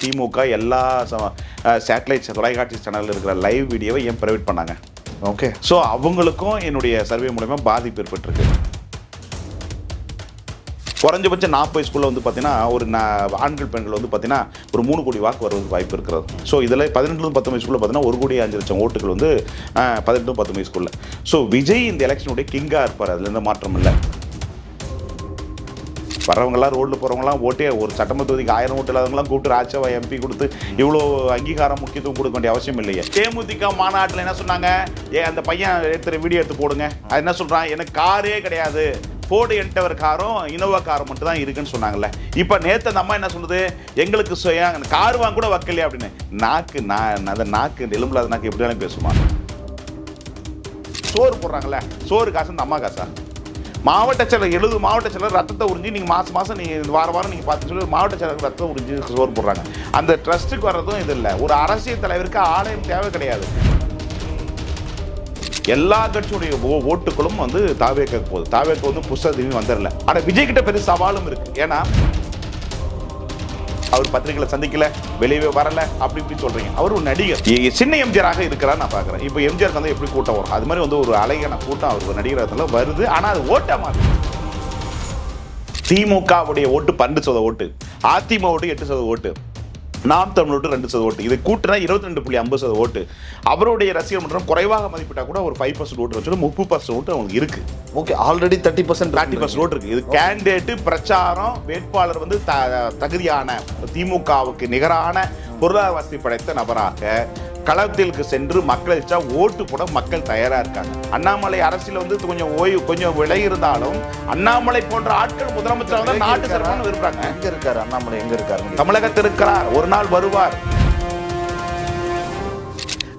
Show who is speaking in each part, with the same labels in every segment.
Speaker 1: திமுக எல்லா சேட்டலைட் தொலைக்காட்சி சேனலில் இருக்கிற லைவ் வீடியோவை ஏன் ப்ரைவேட் பண்ணாங்க?
Speaker 2: ஓகே.
Speaker 1: ஸோ அவங்களுக்கும் என்னுடைய சர்வே மூலமா பாதிப்பு ஏற்பட்டிருக்கு. குறைஞ்சபட்சம் 40 வயசுக்குள்ள வந்து பார்த்தீங்கன்னா ஒரு ஆண்கள் பெண்கள் வந்து பார்த்தீங்கன்னா ஒரு 3 கோடி வாக்கு வருவதற்கு வாய்ப்பு இருக்கிறது. ஸோ இதில் 18-19 வயசுக்குள்ள பார்த்தீங்கன்னா 1 கோடி 5 லட்சம் ஓட்டுகள் வந்து 18-19 வயசுக்குள்ள. ஸோ விஜய் இந்த எலெக்ஷனுடைய கிங்காக இருப்பார், அதில் எந்த மாற்றம் இல்லை. வரவங்களாம் ரோட்டில் போகிறவங்களாம் ஓட்டே ஒரு சட்டமன்ற தொகுதிக்கு 1000 ஓட்டு இல்லாதவங்களாம் கூப்பிட்டு ராஜ்சபா எம்பி கொடுத்து இவ்வளோ அங்கீகாரம் முக்கியத்துவம் கொடுக்க வேண்டிய அவசியம் இல்லையே. தேமுதிக மாநாட்டில் என்ன சொன்னாங்க? அந்த பையன் எடுத்துகிற வீடியோ எடுத்து போடுங்க. அது என்ன சொல்கிறான்? எனக்கு காரே கிடையாது, போர்டு என்டவர் காரும் இனோவா காரும் மட்டும் தான் இருக்குன்னு சொன்னாங்கல்ல. இப்போ நேற்று அந்த அம்மா என்ன சொல்லுது? எங்களுக்கு கார் வாங்க கூட வைக்கலையா அப்படின்னு. அந்த நாக்கு எலும்பில்லாத நாக்கு எப்படினாலும் பேசுமா? சோறு போடுறாங்கல்ல, சோறு காசு இந்த அம்மா காசா? மாவட்ட செயலர் 70 மாவட்ட செயலர் ரத்தத்தை உறிஞ்சி நீங்கள் மாதம் நீங்கள் வாரம் நீங்கள் பார்த்து சொல்லி மாவட்ட செயலருக்கு ரத்தம் உறிஞ்சி சோறு போடுறாங்க. அந்த ட்ரஸ்ட்டுக்கு வர்றதும் இது இல்லை. ஒரு அரசியல் தலைவருக்கு ஆலயம் தேவை கிடையாது. எல்லா கட்சியுடைய ஓட்டுகளும் வந்து தாவேக்க போகுது. தாவேக்க வந்து புதுசாக வந்துடல. ஆனால் விஜய் கிட்ட பெரிய சவாலும் இருக்கு. ஏன்னா அவர் பத்திரிகைகளை சந்திக்கல, வெளியே வரல, அப்படி இப்படி சொல்றீங்க. அவர் ஒரு நடிகர், சின்ன எம்ஜிஆராக இருக்கிறார் நான் பார்க்குறேன். இப்போ எம்ஜிஆருக்கு வந்து எப்படி கூட்டம் வரும், அது மாதிரி வந்து ஒரு அழகான கூட்டம் அவர் ஒரு நடிகரத்தில் வருது. ஆனால் அது ஓட்ட மாதிரி திமுகவுடைய ஓட்டு 12% ஓட்டு, அதிமுக ஓட்டு 8% ஓட்டு, நாம் தமிழ் ஓட்டு 2% ஓட்டு. இது கூட்டினா 22.50% ஓட்டு. அவருடைய ரசிகர் மன்றம் குறைவாக மதிப்பிட்டா கூட ஒரு 5% ஓட்டு வச்சு 30% ஓட்டு அவங்களுக்கு இருக்கு.
Speaker 2: ஓகே, ஆல்ரெடி 30%
Speaker 1: ஓட்டு இருக்கு. இது கேண்டிடேட் பிரச்சாரம் வேட்பாளர் வந்து தகுதியான திமுகவுக்கு நிகரான பொருளாதார வசதி படைத்த நபராக களத்திற்கு சென்று மக்களை வச்சா ஓட்டு போட மக்கள் தயாரா இருக்காங்க. அண்ணாமலை அரசியல் வந்து கொஞ்சம் விலை இருந்தாலும் அண்ணாமலை போன்ற ஆட்கள் முதலமைச்சர் வந்து நாட்டு சிறப்பான விரும்புறாங்க.
Speaker 2: எங்க இருக்காரு அண்ணாமலை? எங்க இருக்காரு?
Speaker 1: தமிழகத்தில் இருக்கிறார், ஒரு நாள் வருவார்.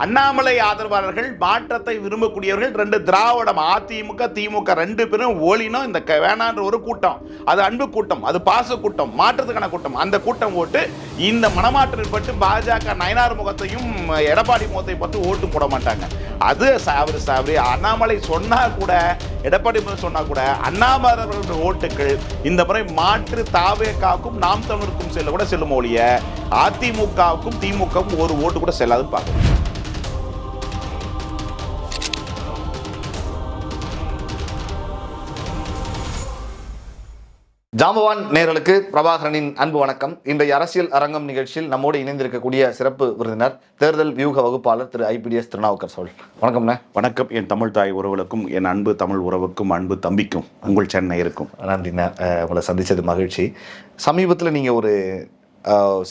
Speaker 1: அண்ணாமலை ஆதரவாளர்கள், மாற்றத்தை விரும்பக்கூடியவர்கள், 2 திராவிடம், அதிமுக திமுக 2 பேரும் ஓலினும் இந்த வேணான்ற ஒரு கூட்டம். அது அன்பு கூட்டம், அது பாச கூட்டம், மாற்றத்துக்கான கூட்டம். அந்த கூட்டம் ஓட்டு இந்த மனமாற்றம் பட்டு பாஜக நயனார் முகத்தையும் எடப்பாடி முகத்தை பற்றி ஓட்டு போட மாட்டாங்க. அது அவர் அண்ணாமலை சொன்னா கூட, எடப்பாடி சொன்னா கூட அண்ணாமலை ஓட்டுகள் இந்த முறை மாற்று தாவேக்காவுக்கும் நாம் தமிழுக்கும் செல்லும் ஒழிய அதிமுகவுக்கும் திமுகவும் ஒரு ஓட்டு கூட செல்லாது பார்க்கணும்.
Speaker 2: ஜாம்பவான் நேயர்களுக்கு பிரபாகரனின் அன்பு வணக்கம். இன்றைய அரசியல் அரங்கம் நிகழ்ச்சியில் நம்மோடு இணைந்திருக்கக்கூடிய சிறப்பு விருந்தினர் தேர்தல் வியூக வகுப்பாளர் திரு IPDS திருநாவுக்கர் அவர்கள். வணக்கம்ண்ணே.
Speaker 1: வணக்கம். என் தமிழ் தாய் உறவுகளுக்கும், என் அன்பு தமிழ் உறவுக்கும், அன்பு தம்பிக்கும், உங்கள் சென்னை இருக்கும்.
Speaker 2: நன்றிண்ணே, உங்களை சந்தித்தது மகிழ்ச்சி. சமீபத்தில் நீங்கள் ஒரு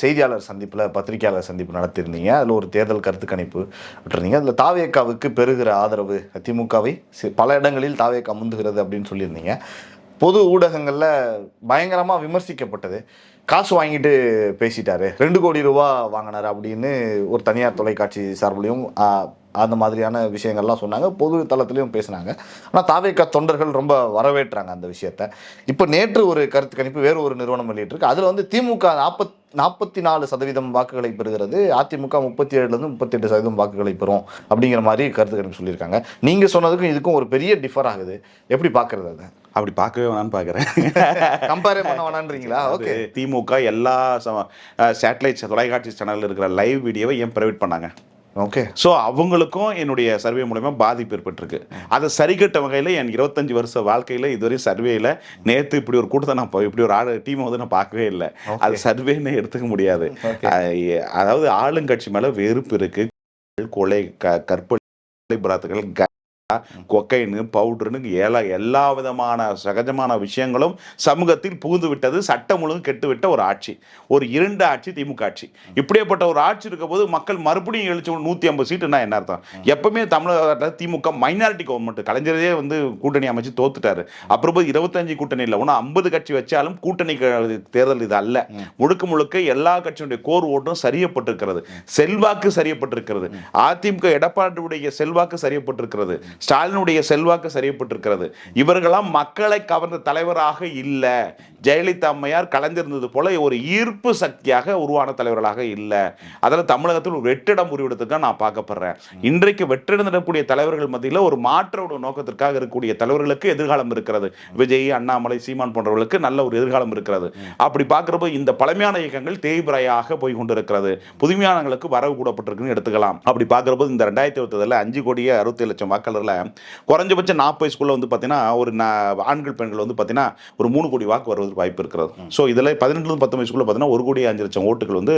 Speaker 2: செய்தியாளர் சந்திப்பில், பத்திரிகையாளர் சந்திப்பு நடத்தியிருந்தீங்க. அதில் ஒரு தேர்தல் கருத்து கணிப்பு விட்டுருந்தீங்க. அதில் தாவேக்காவுக்கு பெறுகிற ஆதரவு, திமுகவை பல இடங்களில் தாவேக்கா முந்துகிறது அப்படின்னு சொல்லியிருந்தீங்க. பொது ஊடகங்களில் பயங்கரமாக விமர்சிக்கப்பட்டது. காசு வாங்கிட்டு பேசிட்டாரு, 2 கோடி ரூபா வாங்கினார் அப்படின்னு ஒரு தனியார் தொலைக்காட்சி சார்பிலையும் அந்த மாதிரியான விஷயங்கள்லாம் சொன்னாங்க. பொது தளத்துலையும் பேசினாங்க. ஆனால் தாவேக்கா தொண்டர்கள் ரொம்ப வரவேற்றாங்க அந்த விஷயத்த. இப்போ நேற்று ஒரு கருத்து கணிப்பு வேறு ஒரு நிறுவனம் வெளியிட்டிருக்கு. அதில் வந்து திமுக 44% வாக்குகளை பெறுகிறது, அதிமுக 37-38% வாக்குகளை பெறும் அப்படிங்கிற மாதிரி கருத்து கணிப்பு சொல்லியிருக்காங்க. நீங்கள் சொன்னதுக்கும் இதுக்கும் ஒரு பெரிய டிஃபர் ஆகுது. எப்படி பார்க்குறது? அதை
Speaker 1: அப்படி பார்க்கவே வேணான்னு பார்க்குறேன்.
Speaker 2: கம்பேரே பண்ண வேணான்றீங்களா? ஓகே.
Speaker 1: திமுக எல்லா சேட்டலைட் தொலைக்காட்சி சேனலில் இருக்கிற லைவ் வீடியோவை ஏன் ப்ரைவேட் பண்ணாங்க?
Speaker 2: ஓகே.
Speaker 1: ஸோ அவங்களுக்கும் என்னுடைய சர்வே மூலமா பாதிப்பு ஏற்பட்டிருக்கு. அதை சரிகட்ட வகையில் என் 25 வருஷ வாழ்க்கையில் இதுவரை சர்வேயில் நேற்று இப்படி ஒரு கூட்டத்தை நான் இப்படி ஒரு டீமை வந்து நான் பார்க்கவே இல்லை. அது சர்வேன்னு எடுத்துக்க முடியாது. அதாவது ஆளுங்கட்சி மேலே வெறுப்பு இருக்கு. கொலை, கற்பழி பலாத்துகள், கொக்கைனு, பவுடர்னு எல்லா விதமான சகஜமான விஷயங்களும் சமூகத்தில் புகுந்து விட்டது. சட்டம் ஒழுங்கு கெட்டுவிட்ட ஒரு ஆட்சி, ஒரு இருண்ட ஆட்சி திமுக ஆட்சி. இப்படியேப்பட்ட ஒரு ஆட்சி இருக்க போது மக்கள் மறுபடியும் எழுச்சி 150 சீட்டுன்னா என்ன அர்த்தம்? எப்பவுமே தமிழகத்தில் திமுக மைனாரிட்டி கவர்மெண்ட். கலைஞரே வந்து கூட்டணி அமைச்சு தோத்துட்டாரு. அப்புறம் 25 கூட்டணி இல்லை, ஒன்றும் 50 கட்சி வச்சாலும் கூட்டணி தேர்தல் இது அல்ல. முழுக்க முழுக்க எல்லா கட்சியுடைய கோர் ஓட்டும் சரியப்பட்டிருக்கிறது, செல்வாக்கு சரியப்பட்டிருக்கிறது. அதிமுக எடப்பாடியுடைய செல்வாக்கு சரியப்பட்டிருக்கிறது. ஸ்டாலினுடைய செல்வாக்கு சரியப்பட்டிருக்கிறது. இவர்களாம் மக்களை கவர்ந்த தலைவராக இல்லை. ஜெயலலிதா அம்மையார் கலைஞ்சிருந்தது போல ஒரு ஈர்ப்பு சக்தியாக உருவான தலைவர்களாக இல்லை. அதில் தமிழகத்தில் ஒரு வெற்றிடம் உருவெடுத்துக்காக நான் பார்க்கப்படுறேன். இன்றைக்கு வெற்றிடக்கூடிய தலைவர்கள் மத்தியில் ஒரு மாற்றோட நோக்கத்திற்காக இருக்கக்கூடிய தலைவர்களுக்கு எதிர்காலம் இருக்கிறது. விஜய், அண்ணாமலை, சீமான் போன்றவர்களுக்கு நல்ல ஒரு எதிர்காலம் இருக்கிறது. அப்படி பார்க்கிறப்போ இந்த பழமையான இயக்கங்கள் தேய்பிரையாக போய் கொண்டிருக்கிறது. புதுமையானங்களுக்கு வரவு கூடப்பட்டிருக்குன்னு எடுத்துக்கலாம். அப்படி பார்க்கிறப்போ இந்த 2020 5,67,00,000 வாக்காளர்ல குறைஞ்சபட்சம் 40 வயசுக்குள்ள வந்து பார்த்தீங்கன்னா ஒரு ஆண்கள் பெண்கள் வந்து பார்த்தீங்கன்னா ஒரு 3 கோடி வாக்கு வருவதற்கு வாய்ப்பு இருக்கிறது. ஸோ இதில் 18-19 வயசுக்குள்ள பார்த்தீங்கன்னா 1,05,00,000 ஓட்டுகள் வந்து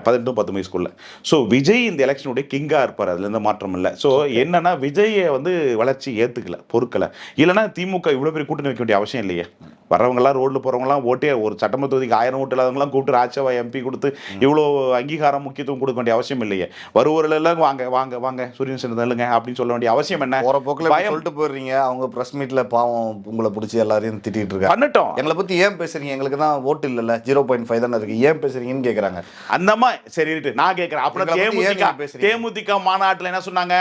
Speaker 1: 18-10 வயசுக்குள்ள. ஸோ விஜய் இந்த எலெக்ஷனுடைய கிங்கா இருப்பார். அதுல எந்த மாற்றம் இல்லை. ஸோ என்னன்னா விஜயை வந்து வளர்ச்சி ஏத்துக்கல, பொறுக்கல. இல்லைன்னா திமுக இவ்வளவு பெரிய கூட்டணி வைக்க வேண்டிய அவசியம் இல்லையே. வரவங்களாம் ரோட்ல போறவங்களாம் ஓட்டே ஒரு சட்டமன்ற தொகுதிக்கு 1000 ஓட்டு இல்லாதவங்களாம் கூப்பிட்டு ராஜ்யசபா MP கொடுத்து இவ்வளோ அங்கீகாரம் முக்கியத்துவம் கொடுக்க வேண்டிய அவசியம் இல்லையே. வருவர்கள் வாங்க வாங்க வாங்க சூரியன் செல்லுங்க அப்படின்னு சொல்ல வேண்டிய அவசியம் என்ன?
Speaker 2: போற போக்குல சொல்லிட்டு போயிடுறீங்க. அவங்க பிரஸ் மீட்ல பாவம் உங்களை பிடிச்சி எல்லாரையும் திட்டிட்டு இருக்காங்க.
Speaker 1: பண்ணட்டும்.
Speaker 2: எங்களை பத்தி ஏன் பேசுறீங்க? எங்களுக்கு தான் ஓட்டு இல்லைல்ல, 0.5 தானே இருக்கு, ஏன் பேசுறீங்கன்னு கேட்கறாங்க.
Speaker 1: அந்தமா சரி நான் கேட்கறேன். அப்புறம் தேமுதிக மாநாட்டில் என்ன சொன்னாங்க?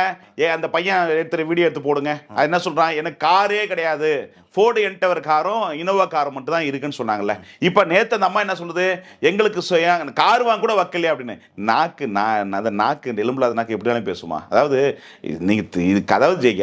Speaker 1: அந்த பையன் எடுத்து வீடியோ எடுத்து போடுங்க. அது என்ன சொல்றான்? எனக்கு காரே கிடையாது, ஃபோர்டு என்டவர் காரும் இனோவா காரும் மட்டும் தான் இருக்குன்னு சொன்னாங்கல்ல. இப்போ நேற்று அந்த அம்மா என்ன சொல்லுது? எங்களுக்கு கார் வாங்க கூட வைக்கலையே அப்படின்னு. அந்த நாக்கு எலும்புலாத நாக்கு எப்படினாலும் பேசுமா? அதாவது நீங்கள் இதுக்கு அதாவது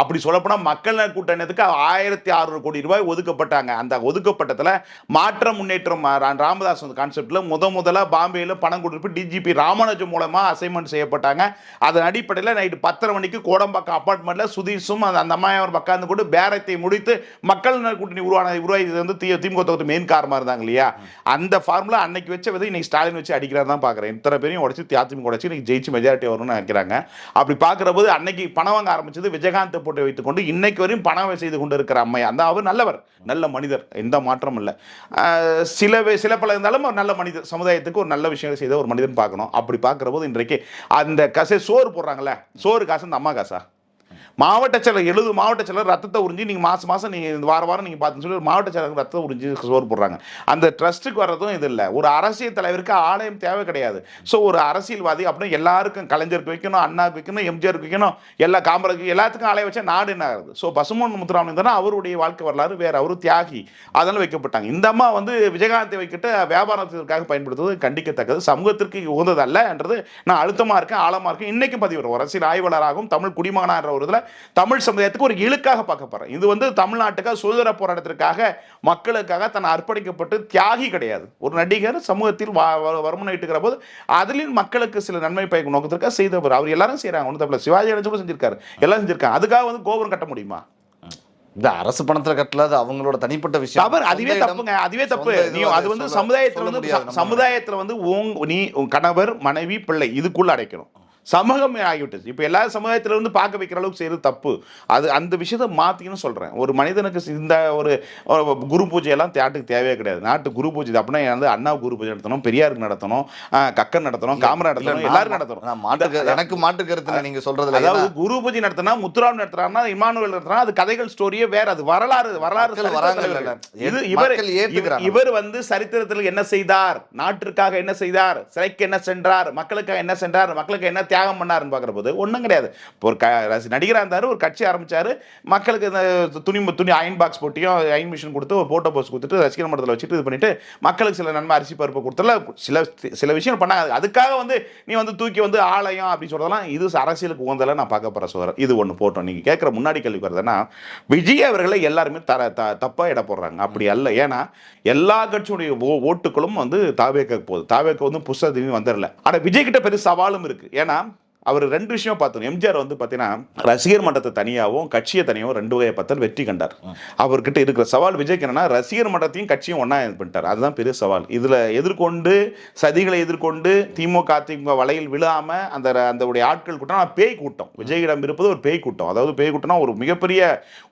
Speaker 1: அப்படி சொல்லப்போனால் மக்கள் கூட்டணியத்துக்கு 1,600 கோடி ரூபாய் ஒதுக்கப்பட்டாங்க. அந்த ஒதுக்கப்பட்டத்தில் மாற்றம் முன்னேற்றம் ராமதாஸ் கான்செப்டில் முதலாக பாம்பேயில் பணம் கொடுத்து DGP ராமானுஜம் மூலமாக அசைன்மெண்ட் செய்யப்பட்டாங்க. அதன் அடிப்படையில் நைட்டு 10:30 மணிக்கு கோடம்பாக்கம் அப்பார்ட்மெண்ட்டில் சுதீஷும் அந்த அம்மாயவர் உட்கார்ந்து கொண்டு பேரத்தை முடித்து மக்கள் கூட்டணி உருவானது வந்து திமுக தொகுதி மெயின் காரணமா இருந்தாங்க இல்லையா? அந்த ஃபார்முலா அன்னைக்கு வச்ச விதை இன்னைக்கு ஸ்டாலின் வச்சு அடிக்கிறார் தான் பார்க்குறேன். இத்தனை பேரையும் உடச்சி அதிமுக உடச்சி இன்னைக்கு ஜெயிச்சு மெஜாரிட்டி வரும்னு நினைக்கிறாங்க. அப்படி பார்க்குற போது அன்னைக்கு பணம் வாங்க ஆரம்பிச்சது விஜயகாந்த் போட்டு வைத்துக்கொண்டு இன்னைக்கு வரையும் பணம் செய்து கொண்டு இருக்கிற அம்மையா அந்த அவர் நல்லவர், நல்ல மனிதர், எந்த மாற்றம் இல்லை. சில பல இருந்தாலும் ஒரு நல்ல மனிதர், சமுதாயத்துக்கு ஒரு நல்ல விஷயம் செய்த ஒரு மனிதன் பார்க்கணும். அப்படி பார்க்குற போது இன்றைக்கு அந்த காசை சோறு போடுறாங்கல்ல, சோறு காசு அந்த அம்மா காசா? மாவட்ட செயலர் 70 மாவட்ட செயலர் ரத்தத்தை உறிஞ்சி நீங்கள் மாதம் நீங்கள் வாரம் நீங்கள் பார்த்துன்னு சொல்லி மாவட்ட செயலருக்கு ரத்தத்தை உறிஞ்சி சோறு போடுறாங்க. அந்த ட்ரஸ்ட்டுக்கு வர்றதும் இது இல்லை. ஒரு அரசியல் தலைவருக்கு ஆலயம் தேவை கிடையாது. ஸோ ஒரு அரசியல்வாதி அப்படின்னா எல்லாருக்கும் கலைஞருக்கு வைக்கணும், அண்ணாவுக்கு வைக்கணும், எம்ஜிஆருக்கு வைக்கணும், எல்லா காமராஜருக்கு எல்லாத்துக்கும் ஆலயம் வச்சா நாடு என்ன ஆகுது? ஸோ பசுமன் முத்துராமலிங்கம் தானே அவருடைய வாழ்க்கை வரலாறு வேறு, அவரு தியாகி, அதெல்லாம் வைக்கப்பட்டாங்க. இந்த அம்மா வந்து விஜயகாந்தை வைக்கிட்டு வியாபாரத்திற்காக பயன்படுத்துவது கண்டிக்கத்தக்கது, சமூகத்திற்கு உகந்ததல்ல என்றது நான் அழுத்தமாக இருக்கேன், ஆழமாக இருக்கேன். இன்னைக்கும் பதிவு அரசியல் ஆய்வாளராகவும் தமிழ் குடிமகனாக என்ற ஒரு இதில் தமிழ் சமுதாயத்துக்கு ஒரு இழுக்காக பார்க்கப்படுறேன். இது வந்து தமிழ்நாட்டுக்காக சுதந்திர போராட்டத்திற்காக மக்களுக்காக தன்னை அர்ப்பணிக்கப்பட்டு தியாகி கிடையாது. ஒரு நடிகர் சமூகத்தில் வருமானம் ஈட்டுகிற போது அதிலும் மக்களுக்கு சில நன்மை பயக்கும் நோக்கத்திற்காக செய்தவர். அவர் எல்லாரும் செய்யறாங்க. ஒன்றும் தப்பில்லை. சிவாஜி கணேசன் செஞ்சிருக்காரு, எல்லாம் செஞ்சிருக்காங்க. அதுக்காக வந்து கோபுரம் கட்ட முடியுமா?
Speaker 2: இந்த அரசு பணத்துல கட்டல, அது அவங்களோட தனிப்பட்ட விஷயம்.
Speaker 1: தவறு, அதுவே தப்புங்க, அதுவே தப்பு. நீ அது வந்து சமுதாயத்துல வந்து நீ கணவர், மனைவி, பிள்ளை இதுக்குள்ள அடைக்கணும். சமூகம் ஆகிவிட்டது. இப்போ எல்லா சமுதாயத்தில் இருந்து பார்க்க வைக்கிற அளவுக்கு செய்யறது தப்பு. அது அந்த விஷயத்தை மாற்றிக்கணும்னு சொல்கிறேன். ஒரு மனிதனுக்கு இந்த ஒரு குரு பூஜையெல்லாம் நாட்டுக்கு தேவையே கிடையாது. நாட்டு குரு பூஜை அப்படின்னா வந்து அண்ணா குரு பூஜை நடத்தணும், பெரியாருக்கு நடத்தணும், கக்கன் நடத்தணும், காமரா நடத்தணும், எல்லாரும் நடத்தணும். எனக்கு
Speaker 2: மாற்று கருத்து நீங்கள் சொல்றது.
Speaker 1: அதாவது குரு பூஜை நடத்தினா, முத்துராம் நடத்துறாருன்னா, இமானுவேல் நடத்துனா, அது கதைகள் ஸ்டோரியே வேற. அது வரலாறு இவர் வந்து சரித்திரத்தில் என்ன செய்தார், நாட்டிற்காக என்ன செய்தார், சிறைக்கு என்ன சென்றார், மக்களுக்காக என்ன சென்றார், மக்களுக்கு என்ன தியாகம் பண்ணாருன்னு பார்க்குற போது ஒன்றும் கிடையாது. ஒரு நடிகராக இருந்தார், ஒரு கட்சி ஆரம்பிச்சாரு, மக்களுக்கு இந்த துணி அயன் பாக்ஸ் போட்டியும் அயன் மிஷின் கொடுத்து ஒரு போட்டோ போஸ்ட் கொடுத்துட்டு ரசிகர் மன்றத்தில் வச்சுட்டு இது பண்ணிட்டு மக்களுக்கு சில நன்மை அரிசி பருப்பு கொடுத்தல சில விஷயம் பண்ணாங்க. அதுக்காக வந்து நீ வந்து தூக்கி வந்து ஆலயம் அப்படின்னு சொல்றதெல்லாம் இது அரசியலுக்கு உகந்தல நான் பார்க்க போற சோதரம். இது ஒன்று போட்டோம். நீங்க கேட்குற முன்னாடி கேள்வி வருதுன்னா விஜய் அவர்களை எல்லாருமே தப்பா இட போடுறாங்க. அப்படி அல்ல. ஏன்னா எல்லா கட்சியுடைய ஓட்டுகளும் வந்து தாவேக்க போகுது. தாவேக்க வந்து புதுசாக வந்துடல. ஆனால் விஜய் கிட்ட பெரிய சவாலும் இருக்கு. ஏன்னா அவர் 2 விஷயம் பார்த்தோம். எம்ஜிஆர் வந்து பார்த்தீங்கன்னா ரசிகர் மன்றத்தை தனியாகவும் கட்சியை தனியாகவும் 2 வகையை பார்த்தால் வெற்றி கண்டார். அவர்கிட்ட இருக்கிற சவால் விஜய்க்கு என்னன்னா ரசிகர் மன்றத்தையும் கட்சியும் ஒன்றா இது பண்ணிட்டார். அதுதான் பெரிய சவால். இதில் எதிர்கொண்டு சதிகளை எதிர்கொண்டு திமுக அதிமுக வலையில் விழாமல் அந்த ஆட்கள் கூட்டம் பேய் கூட்டம். விஜயிடம் இருப்பது ஒரு பேய் கூட்டம். அதாவது பேய் கூட்டம்னா ஒரு மிகப்பெரிய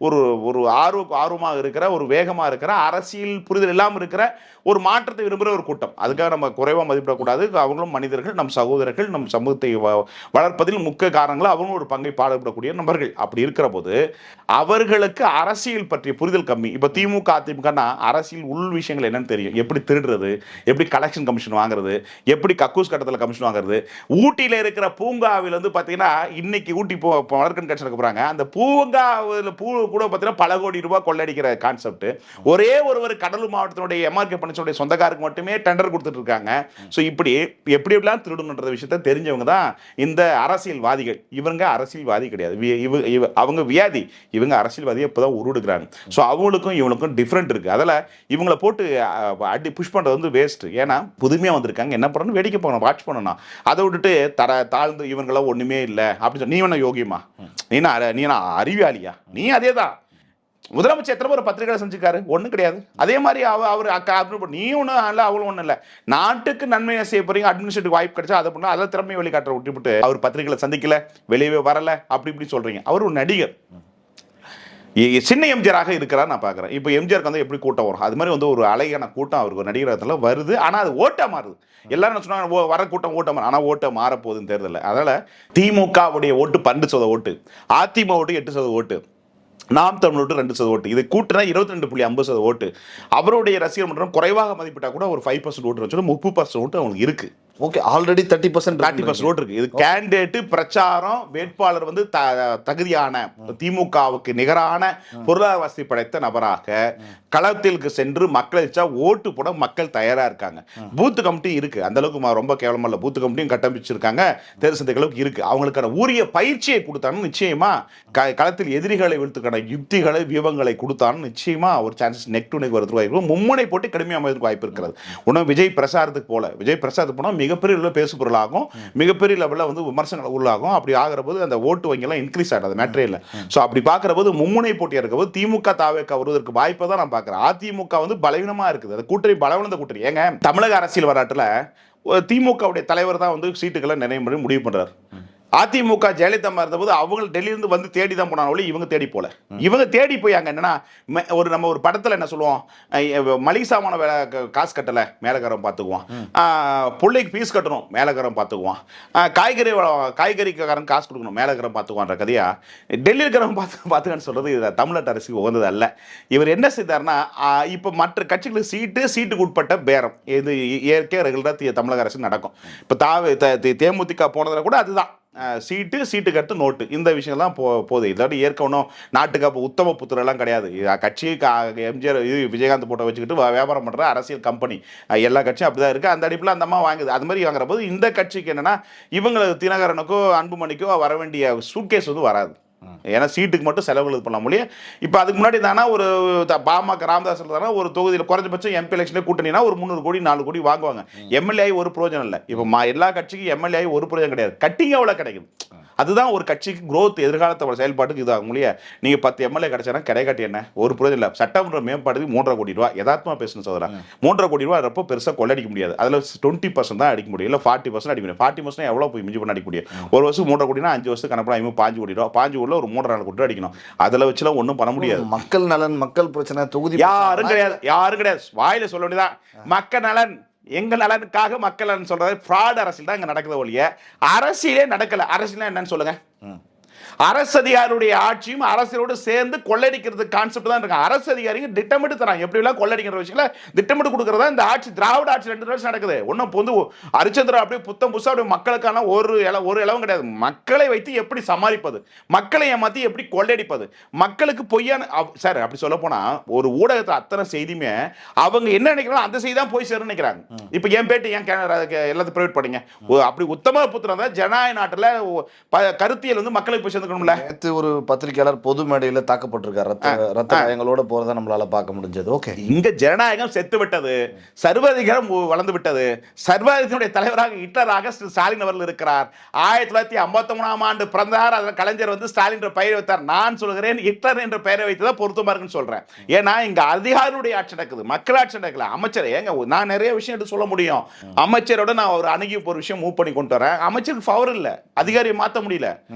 Speaker 1: ஒரு ஆர்வமாக இருக்கிற, ஒரு வேகமாக இருக்கிற, அரசியல் புரிதல் இல்லாமல் இருக்கிற ஒரு மாற்றத்தை விரும்புகிற ஒரு கூட்டம். அதுக்காக நம்ம குறைவாக மதிப்பிடக்கூடாது. அவங்களும் மனிதர்கள், நம் சகோதரர்கள், நம் சமூகத்தை வளர்ப்பதில் முக்கிய காரணங்கள் அவங்க ஒரு பங்கை பாடுபடக்கூடிய நபர்கள். அப்படி இருக்கிற போது அவர்களுக்கு அரசியல் பற்றிய புரிதல் கம்மி. இப்போ திமுக அதிமுகனா அரசியல் உள் விஷயங்கள் என்னன்னு தெரியும். எப்படி திருடுறது, எப்படி கலெக்ஷன் கமிஷன் வாங்குறது, எப்படி கக்கூஸ் கட்டத்தில் கமிஷன் வாங்குறது. ஊட்டியில் இருக்கிற பூங்காவில் வந்து பார்த்தீங்கன்னா இன்னைக்கு ஊட்டி வளர்க்கன் கட்சி போகிறாங்க. அந்த பூங்காவில் பூ கூட பார்த்தீங்கன்னா பல கோடி ரூபாய் கொள்ளடிக்கிற கான்செப்ட். ஒரே ஒருவர் கடலூர் மாவட்டத்தினுடைய எம்ஆர்கே பழனிசாமியுடைய சொந்தக்காருக்கு மட்டுமே டெண்டர் கொடுத்துட்டு இருக்காங்க. ஸோ இப்படி எப்படி எப்படிலாம் திருடணுன்ற விஷயத்த தெரிஞ்சவங்க தான் இந்த அரசியல்வாதிகள். இவங்க அரசியல்வாதி கிடையாது, அவங்க வியாதி. இவங்க அரசியல்வாதியை இப்போதான் உருவெடுக்கிறாங்க. ஸோ அவங்களுக்கும் இவங்களுக்கும் டிஃப்ரெண்ட் இருக்குது. அதில் இவங்களை போட்டு அடி புஷ் பண்ணுறது வந்து வேஸ்ட்டு. ஏன்னா புதுமையாக வந்திருக்காங்க, என்ன பண்ணணும், வேடிக்கை போகணும், வாட்ச் பண்ணணும். அதை விட்டுட்டு தாழ்ந்து இவங்களாம் ஒன்றுமே இல்லை அப்படின்னு சொல்லி நீ வேணா யோகியமா, நீ அறிவாளியா, நீ அதே தான். முதலமைச்சர் எத்தனை பேர் பத்திரிகை செஞ்சுக்காரு? ஒன்றும் கிடையாது. அதே மாதிரி அவர் நீ ஒன்றும் இல்லை, அவளும் ஒன்றும் இல்லை. நாட்டுக்கு நன்மையை செய்ய போறீங்க, அட்மினிஸ்ட்ரேட்டிவ் வாய்ப்பு கிடைச்சா அதை பண்ணலாம், அதில் திறமையை வெளிக்காட்டுற விட்டுவிட்டு அவர் பத்திரிகைகளை சந்திக்கல, வெளியவே வரல, அப்படி இப்படி சொல்றீங்க. அவர் ஒரு நடிகர், சின்ன எம்ஜிஆராக இருக்கிறார் நான் பார்க்குறேன். இப்போ எம்ஜிஆருக்கு வந்து எப்படி கூட்டம் வரும், அது மாதிரி வந்து ஒரு அழகான கூட்டம் அவருக்கு ஒரு நடிகர் வருது. ஆனால் அது ஓட்டாக மாறுது. எல்லாரும் சொன்னாங்க வர கூட்டம் ஓட்டம், ஆனால் ஓட்ட மாறப்போகுதுன்னு தெரியல. அதனால திமுகவுடைய ஓட்டு 12% ஓட்டு, அதிமுக ஓட்டு 8% ஓட்டு, நாம் தமிழ் ஓட்டு 2% ஓட்டு, இது கூட்டினா 22.50% ஓட்டு. அவருடைய ரசிகர் மன்றம் குறைவாக மதிப்பிட்டா கூட ஒரு 5% ஓட்டு வச்சு 30% ஓட்டு அவங்களுக்கு இருக்கு.
Speaker 2: ஓகே, ஆல்ரெடி 30%
Speaker 1: ஓட்டு இருக்கு. இது கேண்டிடேட் பிரச்சாரம், வேட்பாளர் வந்து தகுதியான திமுகவுக்கு நிகரான பொருளாதார வசதி படைத்த நபராக களத்திற்கு சென்று மக்களை ஓட்டு போட மக்கள் தயாரா இருக்காங்க. பூத்து கமிட்டி இருக்கு, அந்த அளவுக்கு ரொம்ப கேவலமா இல்ல. பூத்து கமிட்டியும் கட்டமைச்சிருக்காங்க, தேர்தல் சந்தைகளுக்கு இருக்கு. அவங்களுக்கான உரிய பயிற்சியை கொடுத்தாலும் நிச்சயமா களத்தில் எதிரிகளை வீழ்த்துக்கான யுக்திகளை வியூகங்களை கொடுத்தாலும் நிச்சயமா ஒரு சான்சஸ் நெக் டு நெக் வரதுக்கு வாய்ப்பு, மும்முனை போட்டு கடுமையாக அமைவதற்கு வாய்ப்பு இருக்கிறது. உடனே விஜய் பிரசாரத்துக்கு போல, விஜய் பிரசாரத்துக்கு போனால் மிகப்பெரிய லெவலில் பேசு பொருளாகும், மிகப்பெரிய லெவலில் வந்து விமர்சனங்கள் உள்ளாகும். அப்படி ஆகிற போது அந்த ஓட்டு வங்கியெல்லாம் இன்க்ரீஸ் ஆகிடும், அது மேட்டரே இல்லை. ஸோ அப்படி பார்க்குற போது மும்முனை போட்டியாக இருக்க போது திமுக தாவேக வருவதற்கு வாய்ப்பை தான் நான் பார்க்குறேன். அதிமுக வந்து பலவீனமாக இருக்குது, அது கூட்டணி பலவீனந்த கூட்டணி. ஏங்க தமிழக அரசியல் வரலாற்றில் திமுகவுடைய தலைவர் தான் வந்து சீட்டுகளை நிறைய முடிவு பண்ணுறாரு. அதிமுக ஜெயலலிதா இருந்தபோது அவங்க டெல்லியிலிருந்து வந்து தேடி தான் போனாலும் இவங்க தேடி போல. இவங்க தேடி போய் அங்கே என்னன்னா நம்ம ஒரு படத்தில் என்ன சொல்லுவோம், மளிகை சாமான வேலை காசு கட்டலை மேலக்காரன் பார்த்துக்குவான், பிள்ளைக்கு ஃபீஸ் கட்டணும் மேலக்காரன் பார்த்துக்குவான், காய்கறிக்காரன் காசு கொடுக்கணும் மேலக்காரன் பார்த்துக்குவான்ற கதையா டெல்லி இருக்கிறவன் பார்த்துக்கன்னு சொல்றது இது தமிழ்நாட்டு அரசுக்கு உகந்தது அல்ல. இவர் என்ன செய்தார்னா இப்போ மற்ற கட்சிகளுக்கு சீட்டுக்கு உட்பட்ட பேரம் இது இயற்கை ரெகுலராக தமிழக அரசு நடக்கும். இப்போ தேமுதிக போனதில் கூட அதுதான் சீட்டுக்கு அடுத்து நோட்டு, இந்த விஷயம்லாம் போகுது. இதாட்டி ஏற்கனும் நாட்டுக்கு அப்போ உத்தம புத்திரெல்லாம் கிடையாது. கட்சி எம்ஜிஆர் விஜயகாந்த் போட்டோ வச்சுக்கிட்டு வியாபாரம் பண்ணுற அரசியல் கம்பெனி எல்லா கட்சியும் அப்படிதான் இருக்குது. அந்த அடிப்பில் அந்த அம்மா வாங்குது. அது மாதிரி வாங்குற போது இந்த கட்சிக்கு என்னன்னா இவங்களுக்கு தினகரனுக்கோ அன்புமணிக்கோ வர வேண்டிய சூட்கேஸ் வந்து வராது. ஏன்னா சீட்டுக்கு மட்டும் செலவுகள் பண்ண முடியும். இப்போ அதுக்கு முன்னாடி தானே ஒரு பாமக ராமதாஸ் தானே ஒரு தொகுதியில் குறைஞ்சபட்சம் எம்பி எலெக்ஷனே கூட்டணினா ஒரு 300 கோடி 4 கோடி வாங்குவாங்க. எம்எல்ஏ ஒரு பிரயோஜனம் இல்லை. இப்போ எல்லா கட்சிக்கும் எம்எல்ஏ ஒரு பிரயோஜனம் கிடையாது, கட்டிங் எவ்வளோ கிடைக்கும். அதுதான் ஒரு கட்சிக்கு growth, எதிர்காலத்தோட செயல்பாட்டுக்கு இதாகும். இல்லையா நீங்கள் 10 எம்எல்ஏ கிடைச்சானா கிடைக்காட்டி என்ன ஒரு பிரயோஜனம் இல்லை. சட்டமன்ற மேம்பாட்டுக்கு 3.5 கோடி ரூபா யதார்த்தமாக பேசணும் சோதரா. 3.5 கோடி ரூபா ரொம்ப பெருசாக கொள்ளடிக்க முடியாது. அதில் 20% தான் அடிக்க முடியும், இல்லை 40% அடிக்க முடியும். 40% எவ்வளோ போய் மிஞ்சி பண்ண அடிக்க முடியும். ஒரு வருஷம் 3.5 கோடினா 5 வருஷத்துக்கு கணக்கு 5 கோடி ரூபா, 5 கோடியில் ஒரு 3.5 கோடி ரூபா அடிக்கணும். அதில் வச்சுலாம் ஒன்றும் பண்ண முடியாது.
Speaker 2: மக்கள் நலன், மக்கள் பிரச்சனை, தொகுதி
Speaker 1: யாரும் கிடையாது. வாயில சொல்ல வேண்டியதான் மக்கள் நலன், எங்கள் நலனுக்காக மக்கள் நலன் சொல்றது ஃப்ராட் அரசியல் தான் இங்க நடக்குது ஒழிய அரசியலே நடக்கல. அரசியல் என்னன்னு சொல்லுங்க. அரசு அதிகாரியுடைய ஆட்சியும் அரசியலோடு சேர்ந்து கொள்ளடிக்கிறது கான்செப்ட் தான் இருக்கு. அரசு அதிகாரிங்க திட்டமிட்டு தராங்க எப்படி எல்லாம் கொள்ளடிக்கிற விஷயங்கள திட்டமிட்டு கொடுக்கறதா இந்த ஆட்சி, திராவிட ஆட்சி 2 வருஷம் நடக்குது. ஒன்றும் வந்து ஹரிச்சந்திரா அப்படியே புத்தம் புதுசா அப்படியே மக்களுக்கான ஒரு இளவும் கிடையாது. மக்களை வைத்து எப்படி சமாளிப்பது, மக்களை ஏமாத்தி எப்படி கொள்ளடிப்பது, மக்களுக்கு பொய்யான சார் அப்படி சொல்ல போனா ஒரு ஊடகத்தை அத்தனை செய்தியுமே அவங்க என்ன நினைக்கிறாங்க அந்த செய்தி தான் போய் சேரும் நினைக்கிறாங்க. இப்போ என் பேட்டி ஏன் எல்லாத்தையும் பிரைவேட் பண்ணீங்க, அப்படி உத்தம புத்திரம் தான் ஜனநாயக நாட்டில் கருத்தியல் வந்து மக்களுக்கு போய் சேர்ந்து.
Speaker 2: நேற்று ஒரு பத்திரிகையாளர் பொது மேடையில் தாக்கப்பட்டிருக்காரு, ரத்த காயங்களோட போறதை நம்மளால பார்க்க முடிஞ்சது. ஓகே,
Speaker 1: இங்க ஜனநாயகம் செத்து விட்டது, சர்வாதிகாரம் வளர்ந்து விட்டது. சர்வாதிகாரத்துடைய தலைவராக ஹிட்லராக ஸ்டாலின் அவர்கள் இருக்கிறார். 1953ஆம் ஆண்டு பிறந்தார். அதில் கலைஞர் வந்து ஸ்டாலின் என்ற பெயரை வைத்தார். நான் சொல்கிறேன் ஹிட்லர் என்ற பெயரை வைத்ததான் பொருத்தமா இருக்குன்னு சொல்றேன். ஏன்னா இங்க அதிகாரியுடைய ஆட்சி நடக்குது, மக்கள் ஆட்சி நடக்கல. அமைச்சர் ஏங்க நான் நிறைய விஷயம் எடுத்து சொல்ல முடியும். அமைச்சரோட நான் ஒரு அணுகி ஒரு விஷயம் மூவ் பண்ணி கொண்டு வரேன். அமைச்சருக்கு பவர் இல்ல, அதிகாரியை மாற்ற முடியல.